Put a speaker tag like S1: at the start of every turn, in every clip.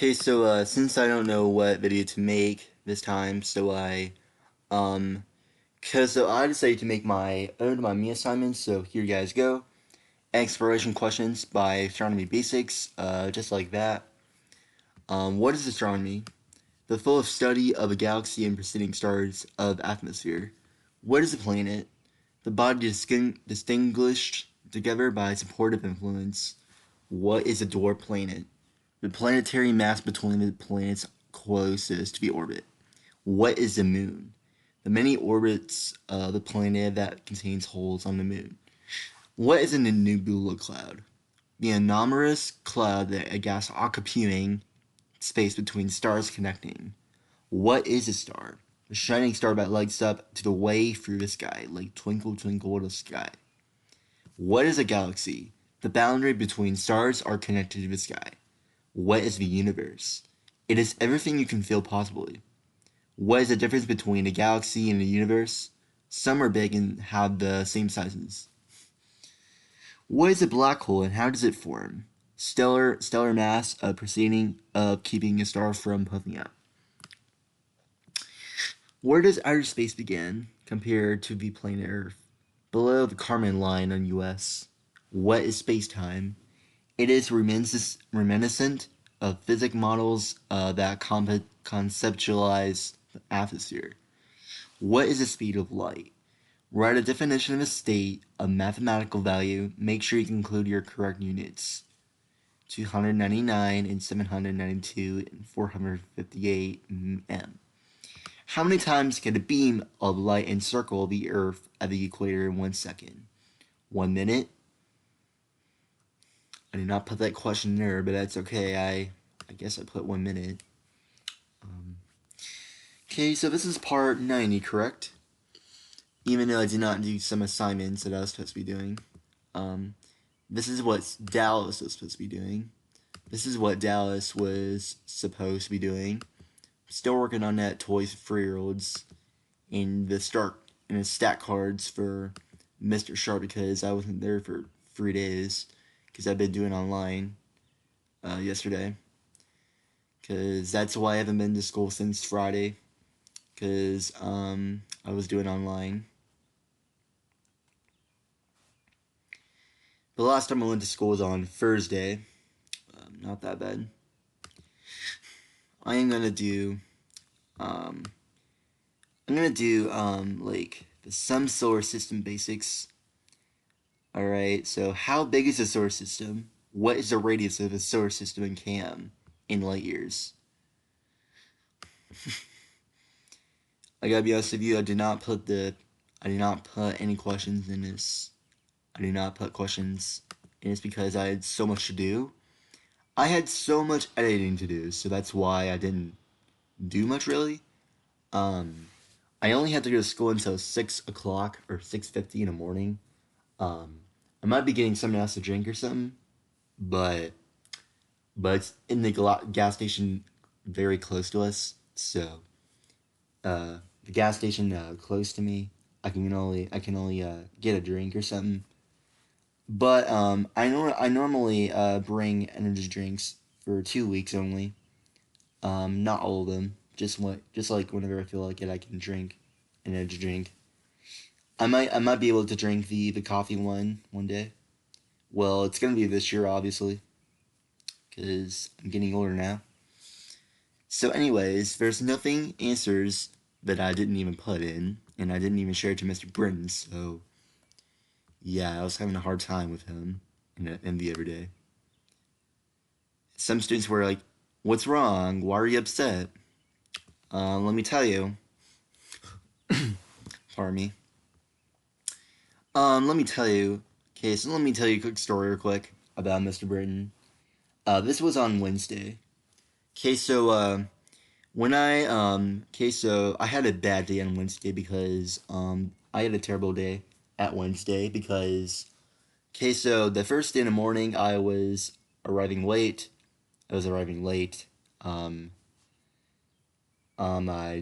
S1: Okay, so since I don't know what video to make this time, um, I decided to make my own me assignments. So here you guys go. Exploration questions by Astronomy Basics, just like that. What is astronomy? The full study of a galaxy and preceding stars of atmosphere. What is a planet? The body distinguished together by supportive influence. What is a dwarf planet? The planetary mass between the planets closest to the orbit. What is the moon? The many orbits of the planet that contains holes on the moon. What is a nebula cloud? The anomalous cloud that a gas occupying space between stars connecting. What is a star? The shining star that lights up to the way through the sky, like twinkle twinkle little sky. What is a galaxy? The boundary between stars are connected to the sky. What is the universe? It is everything you can feel possibly. What is the difference between a galaxy and a universe? Some are big and have the same sizes. What is a black hole and how does it form? Stellar mass proceeding of keeping a star from puffing out. Where does outer space begin compared to the planet Earth? Below the Kármán line on US. What is space-time? It is reminiscent of physics models that conceptualize the atmosphere. What is the speed of light? Write a definition of a state, a mathematical value. Make sure you include your correct units. 299 and 792 and 458 m. How many times can a beam of light encircle the Earth at the equator in 1 second? 1 minute? I did not put that question there, but that's okay. I guess I put 1 minute. Okay, so this is part 90, correct? Even though I did not do some assignments that I was supposed to be doing. This is what Dallas was supposed to be doing. This is what Dallas was supposed to be doing. Still working on that toys for 3-year-olds and the stat cards for Mr. Sharp because I wasn't there for 3 days because I've been doing online yesterday. Because that's why I haven't been to school since Friday. Because I was doing online. The last time I went to school was on Thursday. Not that bad. I am gonna do like the some solar system basics. Alright, so how big is the solar system? What is the radius of the solar system in km in light years? I gotta be honest with you, I did not put any questions in this. I did not put questions in this because I had so much to do. I had so much editing to do, so that's why I didn't do much really. I only had to go to school until 6 o'clock or 6:50 in the morning. I might be getting something else to drink or something, but it's in the gas station very close to us, so the gas station close to me, I can only get a drink or something. But I normally bring energy drinks for 2 weeks only. Not all of them. Just like whenever I feel like it, I can drink an energy drink. I might be able to drink the coffee one day. Well, it's gonna be this year, obviously, because I'm getting older now. So, anyways, there's nothing answers that I didn't even put in, and I didn't even share it to Mr. Britton. So, yeah, I was having a hard time with him in the other day. Some students were like, "What's wrong? Why are you upset?" Let me tell you. Pardon me. Let me tell you. Okay, so let me tell you a quick story real quick about Mr. Britton. This was on Wednesday. Okay, so so I had a bad day on Wednesday because I had a terrible day at Wednesday because so the first day in the morning I was arriving late. I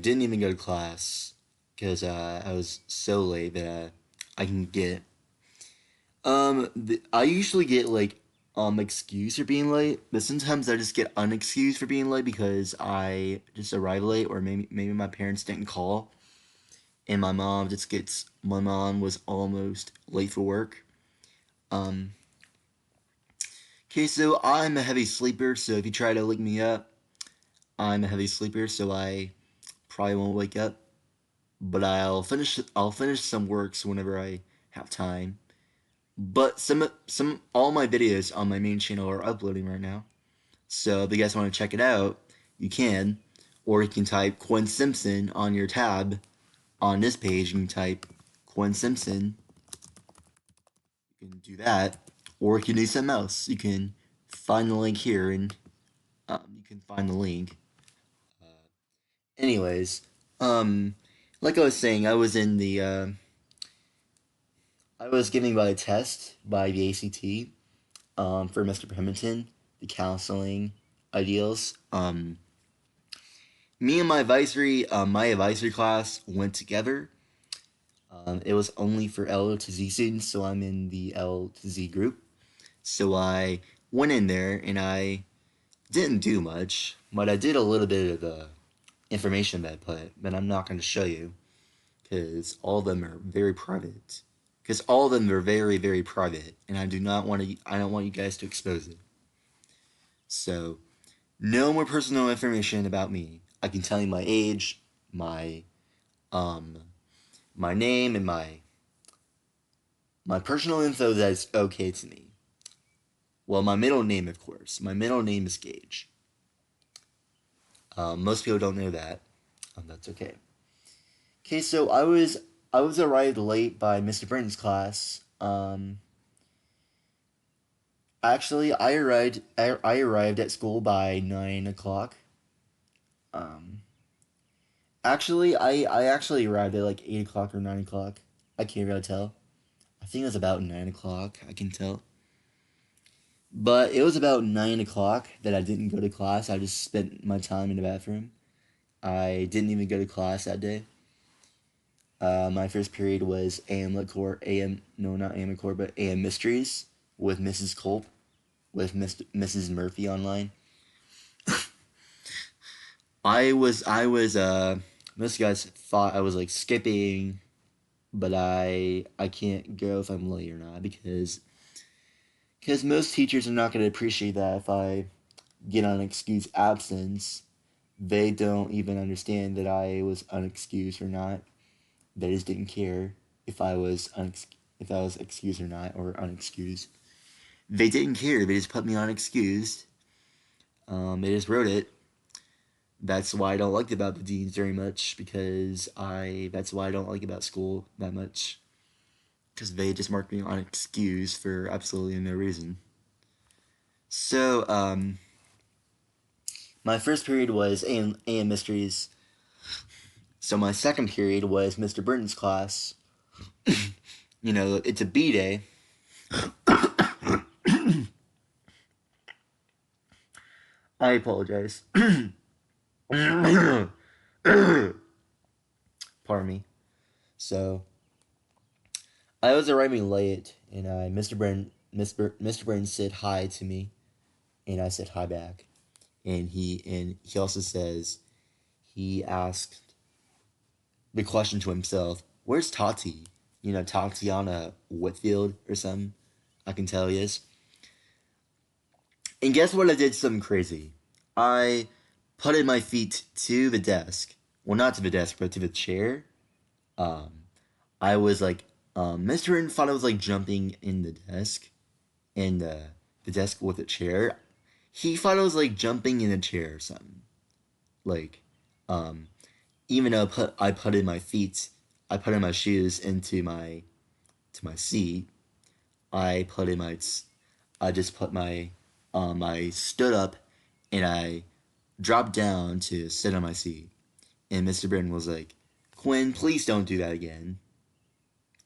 S1: didn't even go to class because I was so late that I can get I usually get like excuse for being late, but sometimes I just get unexcused for being late because I just arrive late, or maybe my parents didn't call, and my mom was almost late for work. Um, okay, so I'm a heavy sleeper, so if you try to wake me up, I'm a heavy sleeper, so I probably won't wake up. But I'll finish some works whenever I have time. But all my videos on my main channel are uploading right now. So if you guys want to check it out, you can. Or you can type Quinn Simpson on your tab on this page. You can type Quinn Simpson. You can do that. Or you can do something else. You can find the link here and you can find the link. Anyways, um, like I was saying, I was giving by a test by the ACT for Mr. Pemberton, the counseling ideals. Me and my advisory class went together. It was only for L to Z students, so I'm in the L to Z group. So I went in there and I didn't do much, but I did a little bit of the information that I put, but I'm not going to show you because all of them are very private. Because all of them are very, very private, and I don't want you guys to expose it. So, no more personal information about me. I can tell you my age, um, my name, and my personal info that is okay to me. Well, my middle name, of course. My middle name is Gage. Most people don't know that. That's okay. Okay, so I was arrived late by Mr. Britton's class. Actually, I arrived at school by 9 o'clock. Um, I actually arrived at like 8 o'clock or 9 o'clock. I can't really tell. I think it was about 9 o'clock. I can tell. But it was about 9 o'clock that I didn't go to class. I just spent my time in the bathroom. I didn't even go to class that day. My first period was AM Lit Core, AM no not AM Lit Core, but AM Mysteries with Mrs. Culp, with Mrs. Murphy online. Most guys thought I was like skipping, but I can't go if I'm late or not because most teachers are not going to appreciate that if I get on excused absence. They don't even understand that I was unexcused or not. They just didn't care if I was excused or not, or unexcused. They didn't care. They just put me on excused. They just wrote it. That's why I don't like about the deans very much, because that's why I don't like about school that much, because they just marked me on excuse for absolutely no reason. So my first period was AM Mysteries. So my second period was Mr. Burton's class. It's a B day. I apologize. Pardon me. So I was arriving late, and Mr. Brennan said hi to me, and I said hi back, and he also says he asked the question to himself, "Where's Tati? Tatiana Whitfield or something." I can tell he is. And guess what? I did something crazy. I putted my feet to the desk. Well, not to the desk, but to the chair. Um, I was like, Mr. Rin thought I was like jumping in the desk with a chair. He thought I was like jumping in a chair or something. Like, um, even though I put in my feet, I put in my shoes into my seat. I put in my, I just put my, I stood up and I dropped down to sit on my seat. And Mr. Britton was like, "Quinn, please don't do that again."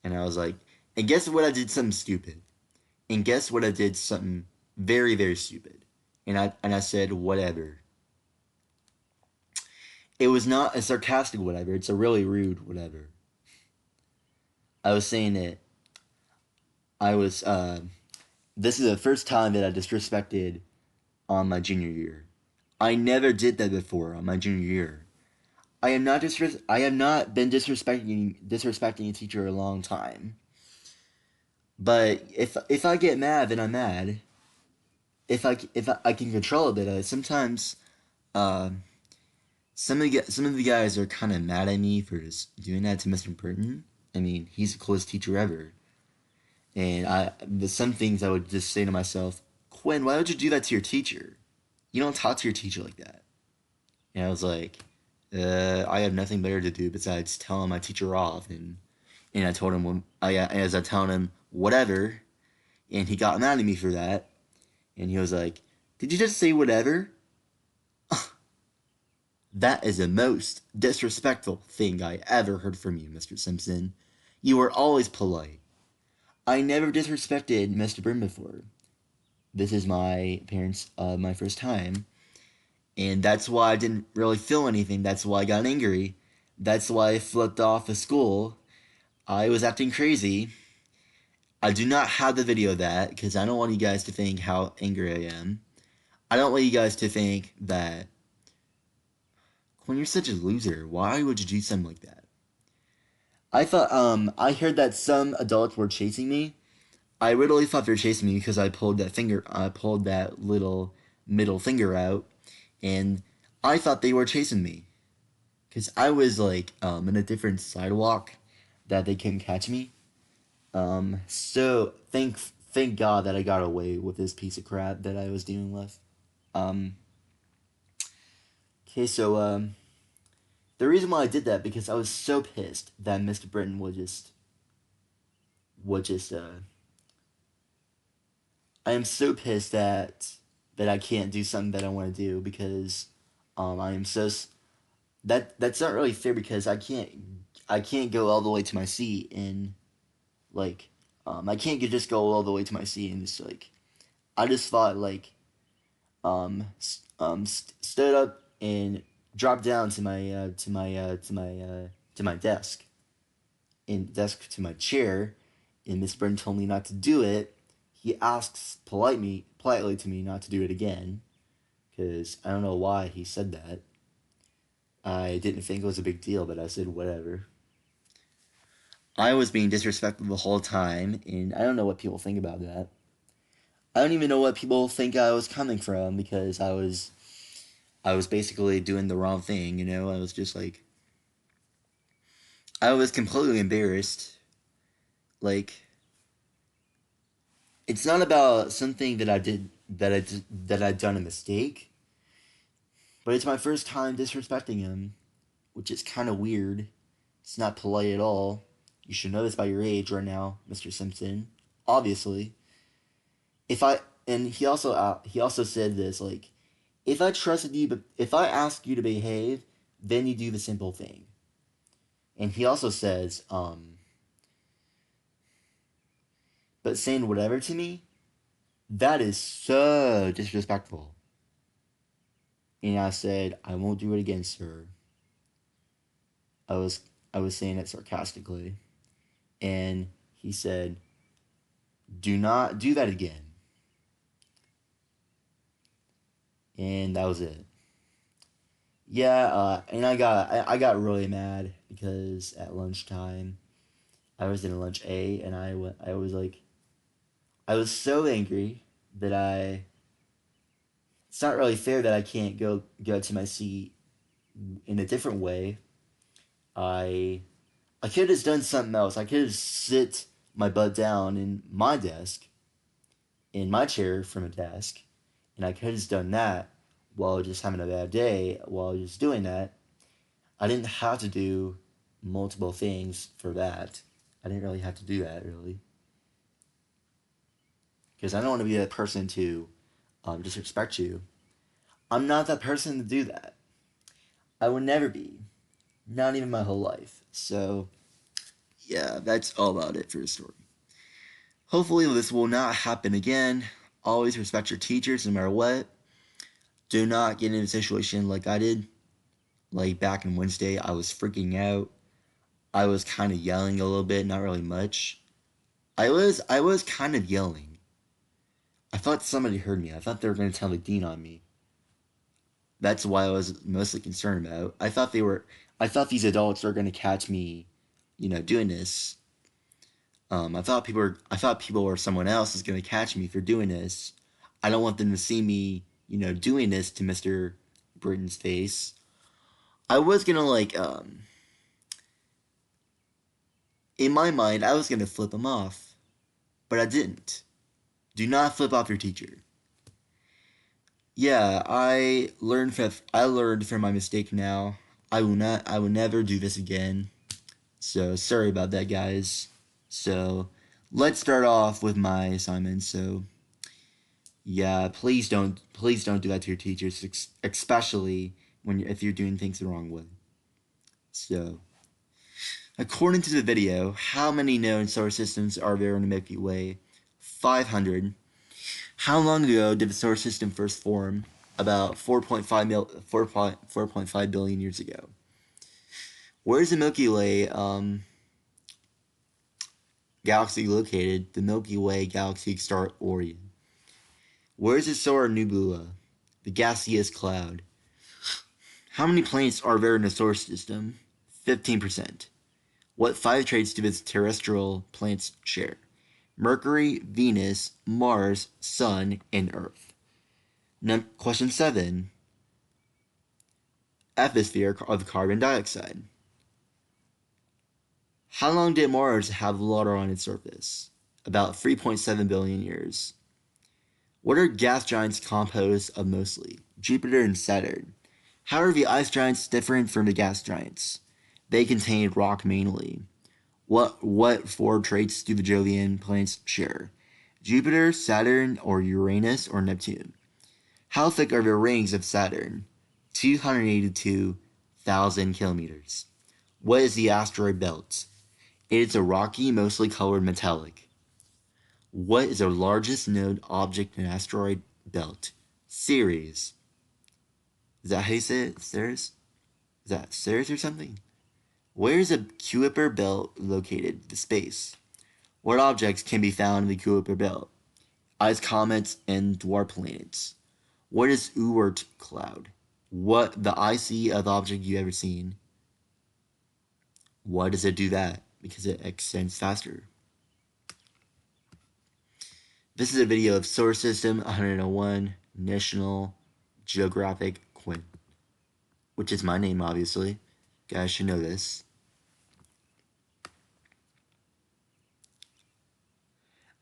S1: And I was like, and guess what? I did something stupid. And guess what? I did something very, very stupid. And I said, "Whatever." It was not a sarcastic whatever. It's a really rude whatever. I was saying it. I was this is the first time that I disrespected on my junior year. I never did that before on my junior year. I have not been disrespecting a teacher a long time. But if I get mad, then I'm mad. If I can control it, but sometimes uh, some of the guys are kind of mad at me for just doing that to Mr. Burton. I mean, he's the coolest teacher ever, and there's some things I would just say to myself, Quinn, why would you do that to your teacher? You don't talk to your teacher like that. And I was like, I have nothing better to do besides telling my teacher off, and I told him as I told him whatever, and he got mad at me for that, and he was like, "Did you just say whatever?" That is the most disrespectful thing I ever heard from you, Mr. Simpson. You were always polite. I never disrespected Mr. Byrne before. This is my first time, and that's why I didn't really feel anything. That's why I got angry. That's why I flipped off of school. I was acting crazy. I do not have the video of that because I don't want you guys to think how angry I am. I don't want you guys to think that when you're such a loser, why would you do something like that? I heard that some adults were chasing me. I really thought they were chasing me because I pulled that little middle finger out, and I thought they were chasing me because I was like in a different sidewalk that they couldn't catch me. So thank God that I got away with this piece of crap that I was dealing with. Um, okay, so the reason why I did that because I was so pissed that Mr. Britton would just I am so pissed that I can't do something that I want to do because I am that's not really fair because I can't go all the way to my seat and like I can't just go all the way to my seat and just like I just thought like stood up and dropped down to my desk and desk to my chair, and Miss Britton told me not to do it. He asks politely to me not to do it again, because I don't know why he said that. I didn't think it was a big deal, but I said whatever. I was being disrespectful the whole time, and I don't know what people think about that. I don't even know what people think I was coming from because I was basically doing the wrong thing, you know? I was just like I was completely embarrassed. Like it's not about something that I did that I'd done a mistake, but it's my first time disrespecting him, which is kind of weird. It's not polite at all. You should know this by your age right now, Mr. Simpson. Obviously, if I and he also said this like, if I trusted you, but if I ask you to behave, then you do the simple thing. And he also says, but saying whatever to me, that is so disrespectful. And I said, I won't do it again, sir. I was I was saying it sarcastically. And he said, do not do that again. And that was it. Yeah, and I got really mad because at lunchtime I was in lunch A and I was like I was so angry that I it's not really fair that I can't go to my seat in a different way. I I could have just done something else. I could have sit my butt down in my desk, in my chair from a desk, and I could have just done that while just having a bad day, while just doing that. I didn't have to do multiple things for that. I didn't really have to do that, really. Because I don't want to be that person to disrespect you. I'm not that person to do that. I would never be. Not even my whole life. So, yeah, that's all about it for the story. Hopefully, this will not happen again. Always respect your teachers no matter what. Do not get in a situation like I did. Like back in Wednesday, I was freaking out. I was kind of yelling a little bit, not really much. I was kind of yelling. I thought somebody heard me. I thought they were going to tell the dean on me. That's why I was mostly concerned about. I thought these adults were going to catch me, doing this. I thought people or someone else is going to catch me for doing this. I don't want them to see me, doing this to Mr. Britton's face. I was going to in my mind, I was going to flip him off, but I didn't. Do not flip off your teacher. Yeah, I learned from my mistake now. I will never do this again. So sorry about that, guys. So let's start off with my assignment. So yeah, please don't do that to your teachers, especially if you're doing things the wrong way. So according to the video, how many known solar systems are there in the Milky Way? 500. How long ago did the solar system first form? About 4.5 billion years ago. Where is the Milky Way galaxy located? The Milky Way galaxy star Orion. Where is the solar nebula? The gaseous cloud. How many planets are there in the solar system? 15%. What 5 traits do its terrestrial planets share? Mercury, Venus, Mars, Sun, and Earth. Question 7. Atmosphere of carbon dioxide. How long did Mars have water on its surface? About 3.7 billion years. What are gas giants composed of mostly? Jupiter and Saturn. How are the ice giants different from the gas giants? They contain rock mainly. What 4 traits do the Jovian planets share? Jupiter, Saturn, or Uranus, or Neptune? How thick are the rings of Saturn? 282,000 kilometers. What is the asteroid belt? It is a rocky, mostly colored metallic. What is the largest known object in the asteroid belt? Ceres. Is that how you say it? Ceres? Is that Ceres or something? Where is the Kuiper belt located? The space. What objects can be found in the Kuiper belt? Ice comets and dwarf planets. What is Oort cloud? What the iciest object you ever seen? Why does it do that? Because it extends faster. This is a video of Solar System 101 National Geographic Quinn, which is my name, obviously. Guys should know this.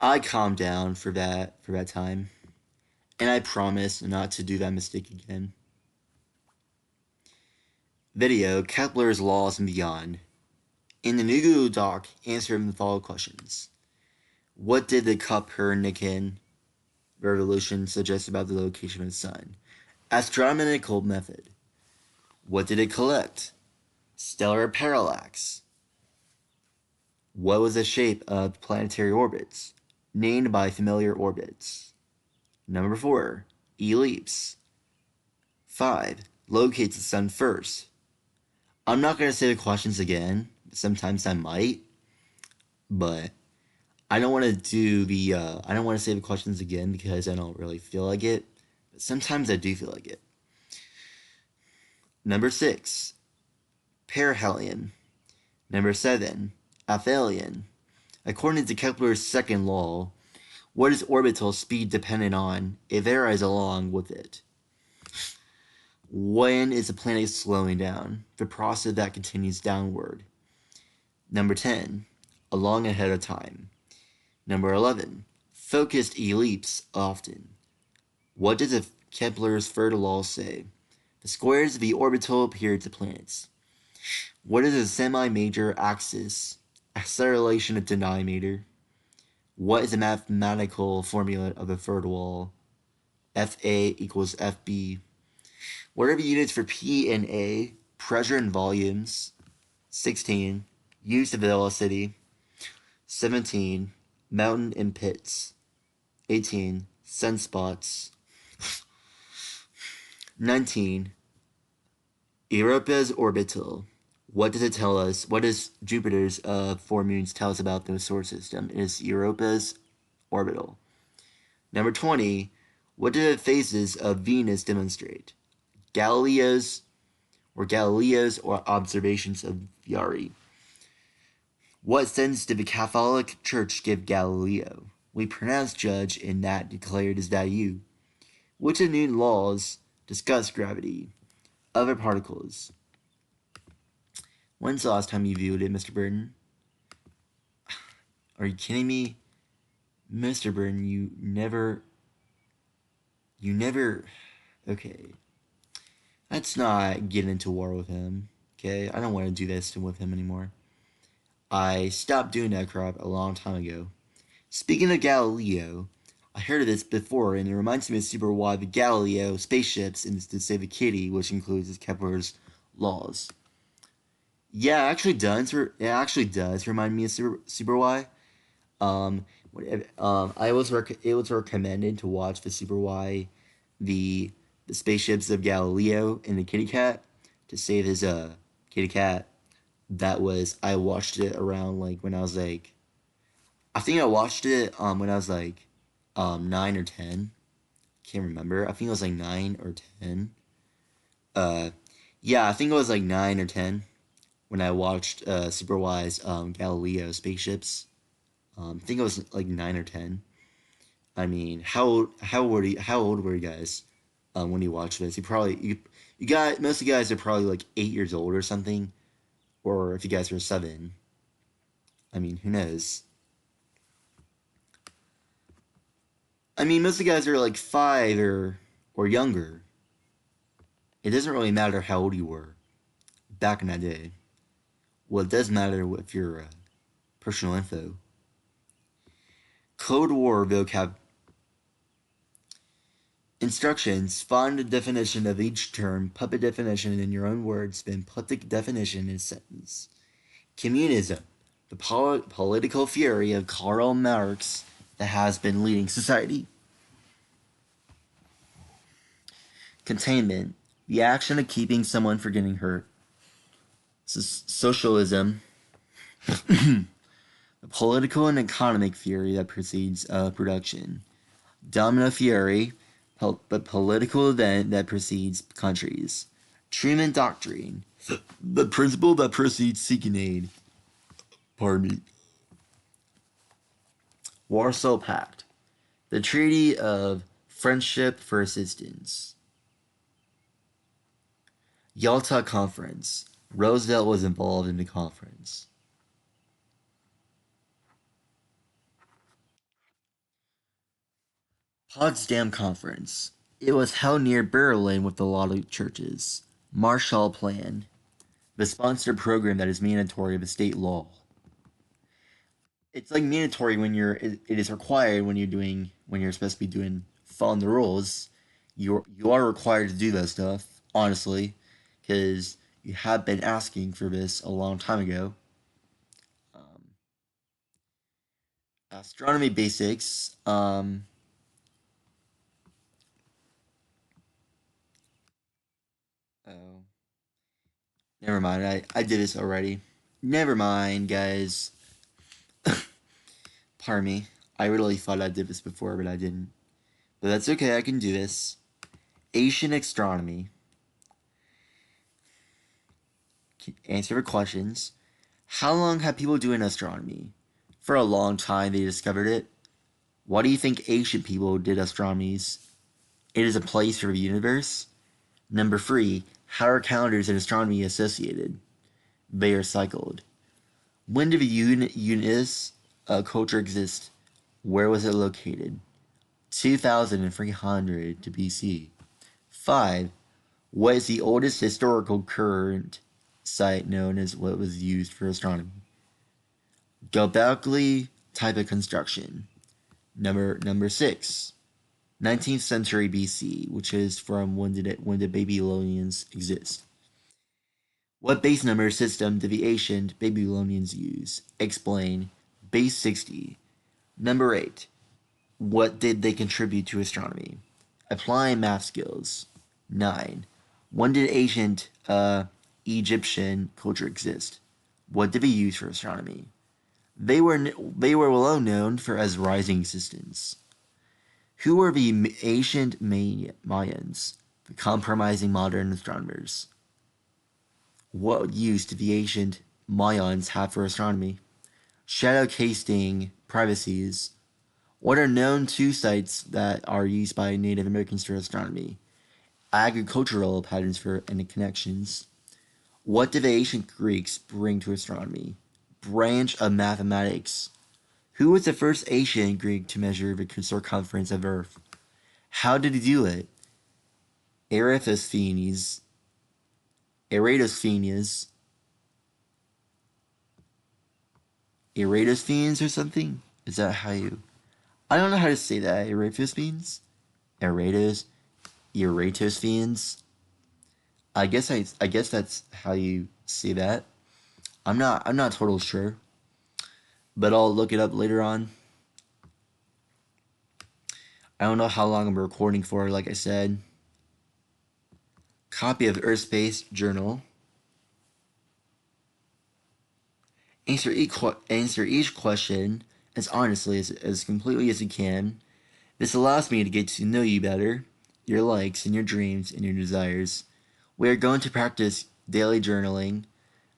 S1: I calmed down for that time, and I promise not to do that mistake again. Video, Kepler's Laws and Beyond. In the new Google Doc, answer the following questions. What did the Copernican revolution suggest about the location of the sun? Astronomical method. What did it collect? Stellar parallax. What was the shape of planetary orbits? Named by familiar orbits. Number 4. Ellipse. 5. Locate the sun first. I'm not going to say the questions again. Sometimes I might. But I don't want to I don't want to say the questions again because I don't really feel like it. But sometimes I do feel like it. Number 6. Perihelion. Number 7. Aphelion. According to Kepler's second law, what is orbital speed dependent on? It varies along with it. When is a planet slowing down? The process that continues downward. Number 10. Along ahead of time. Number 11. Focused ellipse often. What does Kepler's third law say? The squares of the orbital periods of planets. What is a semi-major axis? Acceleration of denominator. What is the mathematical formula of the third law? FA equals FB. What are the units for P and A? Pressure and volumes. 16. Use of velocity. 17. Mountain and pits. 18. Sunspots. 19. Europa's orbital. What does it tell us? What does Jupiter's 4 moons tell us about the solar system? It is Europa's orbital. Number 20. What do the phases of Venus demonstrate? Galileo's or observations of Viari. What sentence did the Catholic Church give Galileo? We pronounce judge in that declared his value. Which of Newton's laws discuss gravity? Other particles. When's the last time you viewed it, Mr. Burton? Are you kidding me? Mr. Burton, you never... Okay. Let's not get into war with him, okay? I don't want to do this with him anymore. I stopped doing that crap a long time ago. Speaking of Galileo, I heard of this before, and it reminds me of Super Y, the Galileo spaceships, and to say the kitty, which includes Kepler's laws. Yeah, it actually does remind me of Super Y. It was recommended to watch the Super Y, the spaceships of Galileo and the kitty cat to save his kitty cat. I watched it around like when I was like, I think I watched it when I was like 9 or 10. Can't remember. I think it was like 9 or 10. Uh, yeah, I think it was like 9 or 10 when I watched Super Y's Galileo spaceships. I think it was like 9 or 10. I mean, how old were you guys when you watched this? You got most of you guys are probably like 8 years old or something, or if you guys were 7. I mean, who knows? I mean, most of you guys are like 5 or younger. It doesn't really matter how old you were back in that day. Well, it does matter with your personal info. Cold War vocab instructions. Find the definition of each term, put the definition in your own words, then put the definition in a sentence. Communism, the political theory of Karl Marx that has been leading society. Containment, the action of keeping someone from getting hurt. Socialism, the political and economic theory that precedes production. Domino theory, the political event that precedes countries. Truman Doctrine, the principle that precedes seeking aid. Pardon me. Warsaw Pact, the Treaty of Friendship for Assistance. Yalta Conference, Roosevelt was involved in the conference. Potsdam Conference, it was held near Berlin with a lot of churches. Marshall Plan, the sponsored program that is mandatory of a state law. It's like mandatory when it is required when you're supposed to be following the rules. You are required to do that stuff, honestly, because you have been asking for this a long time ago. Astronomy basics. Oh, never mind. I did this already. Never mind, guys. Pardon me. I really thought I did this before, but I didn't. But that's okay. I can do this. Asian astronomy. Answer the questions. How long have people doing astronomy? For a long time, they discovered it. Why do you think ancient people did astronomies? It is a place for the universe. Number 3. How are calendars and astronomy associated? They are cycled. When did the Unis culture exist? Where was it located? 2300 to BC. 5. What is the oldest historical current site known as what was used for astronomy? Göbekli type of construction. Number 6. 19th century BC, which is from when did Babylonians exist? What base number system did the ancient Babylonians use? Explain. Base 60. Number 8. What did they contribute to astronomy? Applying math skills. 9. When did ancient Egyptian culture exist? What did they use for astronomy? They were well known for as rising systems. Who were the ancient Mayans, the compromising modern astronomers? What use did the ancient Mayans have for astronomy? Shadow casting privacies. What are known two sites that are used by Native Americans for astronomy? Agricultural patterns for and connections. What did the ancient Greeks bring to astronomy? Branch of mathematics. Who was the first ancient Greek to measure the circumference of Earth? How did he do it? Eratosthenes. Eratosthenes or something? Is that how you... I don't know how to say that. Eratosthenes? Eratosthenes? I guess that's how you say that. I'm not totally sure. But I'll look it up later on. I don't know how long I'm recording for, like I said. Copy of Earth Space Journal. Answer each question as honestly as completely as you can. This allows me to get to know you better, your likes and your dreams and your desires. We are going to practice daily journaling.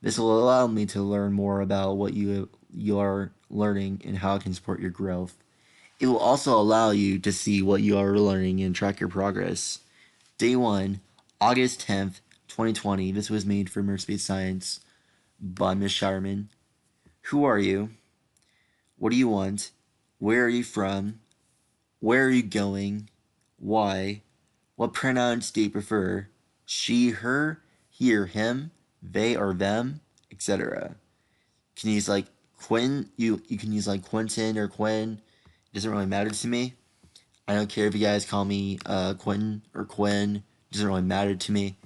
S1: This will allow me to learn more about what you are learning and how it can support your growth. It will also allow you to see what you are learning and track your progress. Day 1, August 10th, 2020. This was made for Earth Space Science by Ms. Shireman. Who are you? What do you want? Where are you from? Where are you going? Why? What pronouns do you prefer? She, her, he or him, they or them, etc. You can use like Quinn. You can use like Quentin or Quinn. It doesn't really matter to me. I don't care if you guys call me Quentin or Quinn. It doesn't really matter to me.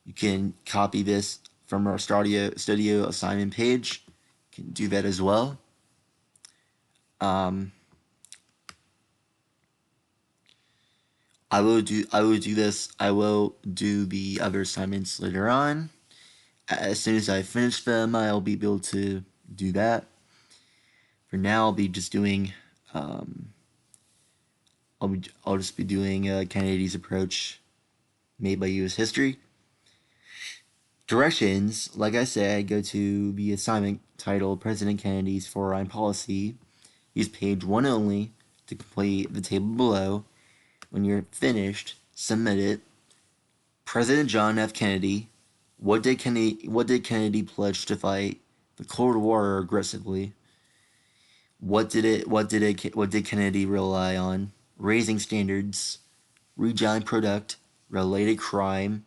S1: You can copy this from our studio assignment page. You can do that as well. I will do this. I will do the other assignments later on. As soon as I finish them, I'll be able to do that. For now, I'll be just doing. I'll just be doing Kennedy's approach made by U.S. history. Directions, like I said, go to the assignment titled President Kennedy's Foreign Policy. Use page 1 only to complete the table below. When you're finished, submit it. President John F. Kennedy. What did Kennedy pledge to fight the Cold War aggressively? What did Kennedy rely on? Raising standards, region product, related crime.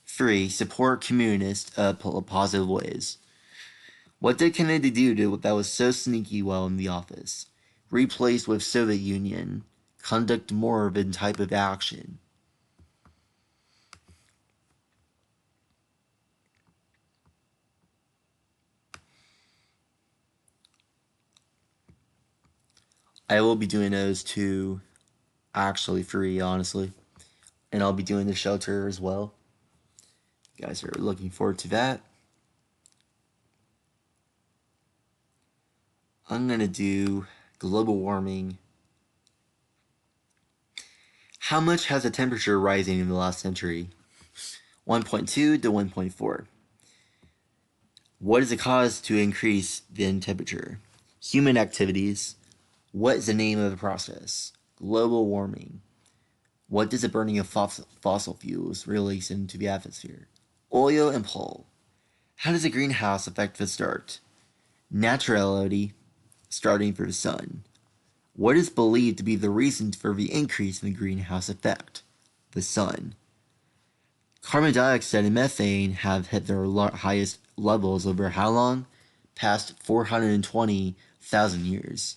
S1: 3. Support communists positive ways. What did Kennedy do that was so sneaky while in the office? Replaced with Soviet Union. Conduct more of a type of action. I will be doing those two actually free, honestly. And I'll be doing the shelter as well. You guys are looking forward to that. I'm going to do global warming. How much has the temperature rising in the last century? 1.2 to 1.4. What is the cause to increase the temperature? Human activities. What is the name of the process? Global warming. What does the burning of fossil fuels release into the atmosphere? Oil and coal. How does a greenhouse affect the start? Naturality, starting for the sun. What is believed to be the reason for the increase in the greenhouse effect? The sun. Carbon dioxide and methane have hit their highest levels over how long? Past 420,000 years.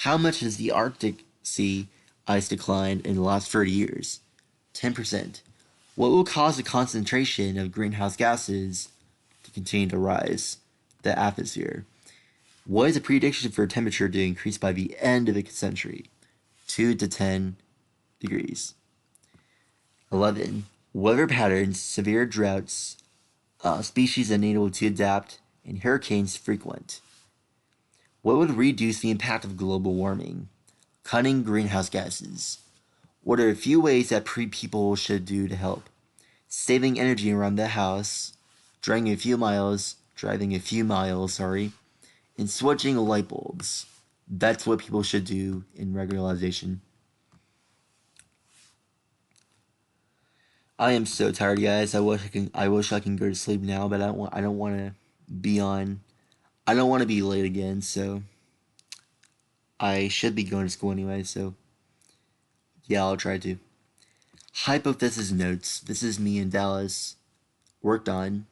S1: How much has the Arctic sea ice declined in the last 30 years? 10%. What will cause the concentration of greenhouse gases to continue to rise? The atmosphere. What is the prediction for temperature to increase by the end of the century? 2 to 10 degrees. 11. Weather patterns, severe droughts, species unable to adapt, and hurricanes frequent. What would reduce the impact of global warming? cutting greenhouse gases. What are a few ways that people should do to help? Saving energy around the house, driving a few miles, and switching light bulbs. That's what people should do in regularization. I am so tired, guys. I wish I can go to sleep now, but I don't want to be on. I don't want to be late again, so I should be going to school anyway. So yeah, I'll try to. Hypothesis notes. This is me and Dallas worked on.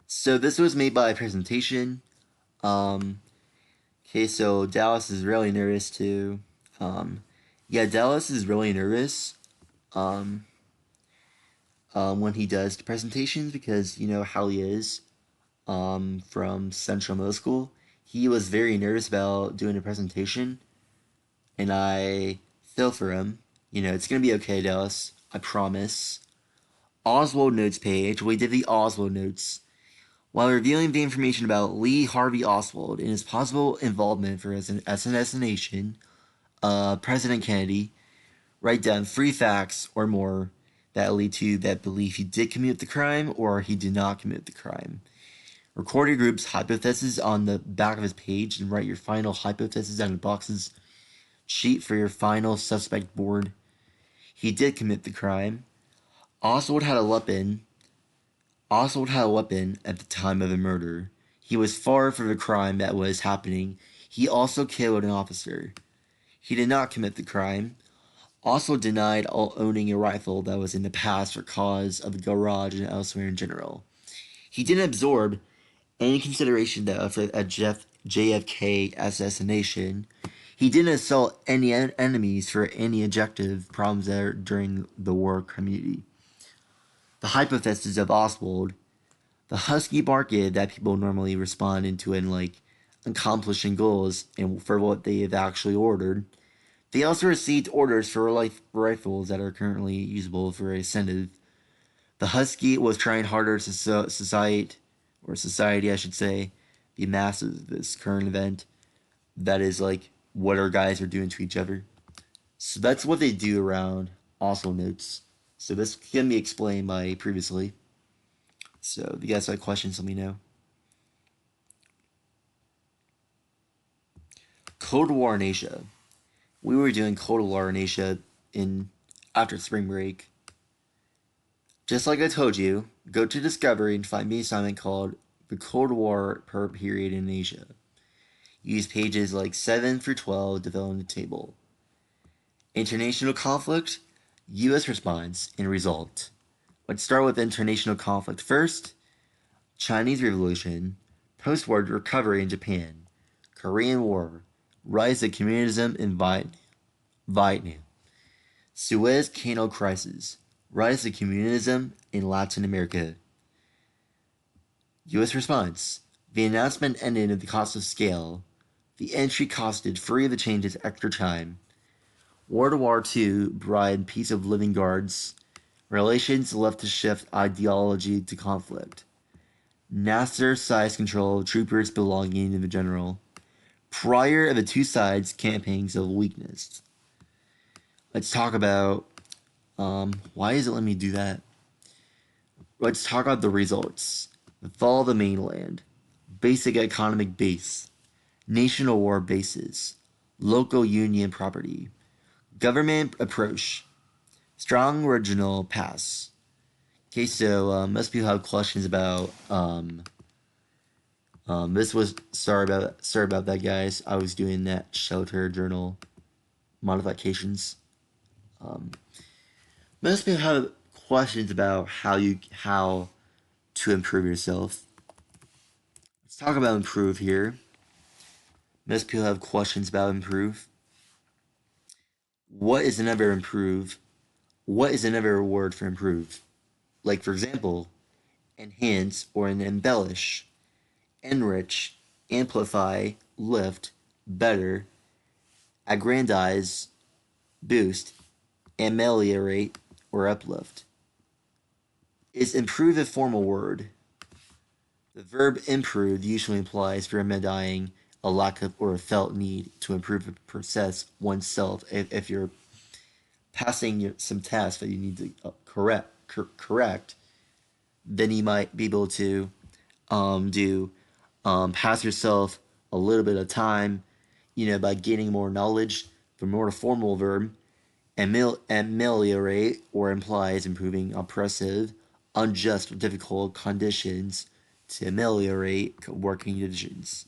S1: So this was made by a presentation. Okay, so Dallas is really nervous too. Yeah, Dallas is really nervous. When he does the presentations because you know how he is. From Central Middle School, he was very nervous about doing a presentation, and I feel for him. You know, it's gonna be okay, Dallas. I promise. Oswald notes page. We did the Oswald notes. While revealing the information about Lee Harvey Oswald and his possible involvement for his assassination, President Kennedy, write down 3 facts or more that lead to that belief he did commit the crime or he did not commit the crime. Record your group's hypothesis on the back of his page and write your final hypothesis on the box's sheet for your final suspect board. He did commit the crime. Oswald had a weapon. Oswald had a weapon at the time of the murder. He was far from the crime that was happening. He also killed an officer. He did not commit the crime. Oswald denied owning a rifle that was in the past or cause of the garage and elsewhere in general. He didn't absorb any consideration of a JFK assassination. He didn't assault any enemies for any objective problems there during the war community. The hypothesis of Oswald, the husky barking that people normally respond into in like accomplishing goals and for what they have actually ordered. They also received orders for rifles that are currently usable for ascended. The husky was trying harder to society, I should say, the masses of this current event. That is like what our guys are doing to each other. So that's what they do around Oswald notes. So this can be explained by previously. So if you guys have questions, let me know. Cold War in Asia. We were doing Cold War in Asia after spring break. Just like I told you, go to Discovery and find me an assignment called The Cold War Period in Asia. Use pages like 7 through 12 to fill in the table. International conflict, U.S. response, and result. Let's start with international conflict first. Chinese Revolution, post-war recovery in Japan, Korean War, rise of communism in Vietnam, Suez Canal crisis, rise of communism in Latin America. U.S. response, the announcement ended at the cost of scale. The entry costed free of the changes extra time. World War II brought peace of living guards. Relations left to shift ideology to conflict. Nasser size control of troopers belonging to the general. Prior of the two sides' campaigns of weakness. Let's talk about why is it letting me do that? Let's talk about the results. The fall of the mainland. Basic economic base. National war bases. Local union property. Government approach. Strong regional pass. Okay, so most people have questions about this was sorry about that, guys. I was doing that shelter journal modifications. Most people have questions about how to improve yourself. Let's talk about improve here. Most people have questions about improve. What is another improve? What is another word for improve? Like, for example, enhance or an embellish, enrich, amplify, lift, better, aggrandize, boost, ameliorate, or uplift. Is improve a formal word? The verb improve usually implies remedying a lack of or a felt need to improve and process oneself. If you're passing some tasks that you need to correct, then you might be able to do pass yourself a little bit of time, by gaining more knowledge. The more formal verb, ameliorate or implies improving oppressive, unjust, or difficult conditions to ameliorate working conditions.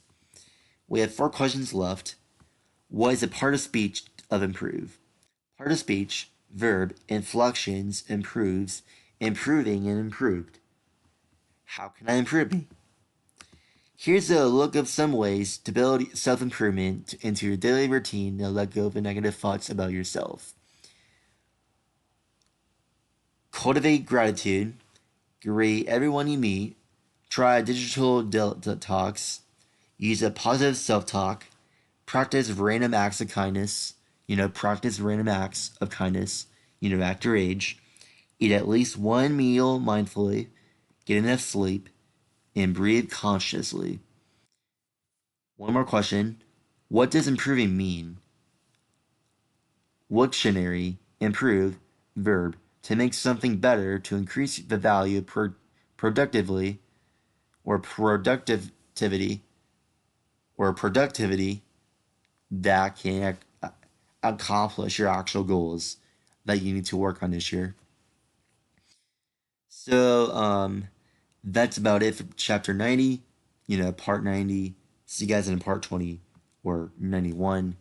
S1: We have 4 questions left. What is a part of speech of improve? Part of speech, verb, inflections, improves, improving, and improved. How can I improve me? Here's a look of some ways to build self-improvement into your daily routine and let go of the negative thoughts about yourself. Cultivate gratitude. Greet everyone you meet. Try a digital detox. Use a positive self-talk. Practice random acts of kindness. Practice random acts of kindness, at your age. Eat at least one meal mindfully. Get enough sleep. And breathe consciously. One more question. What does improving mean? Wiktionary, improve, verb, to make something better, to increase the value productively, or productivity, that can accomplish your actual goals that you need to work on this year. So, that's about it for chapter 90, part 90. See you guys in part 20 or 91.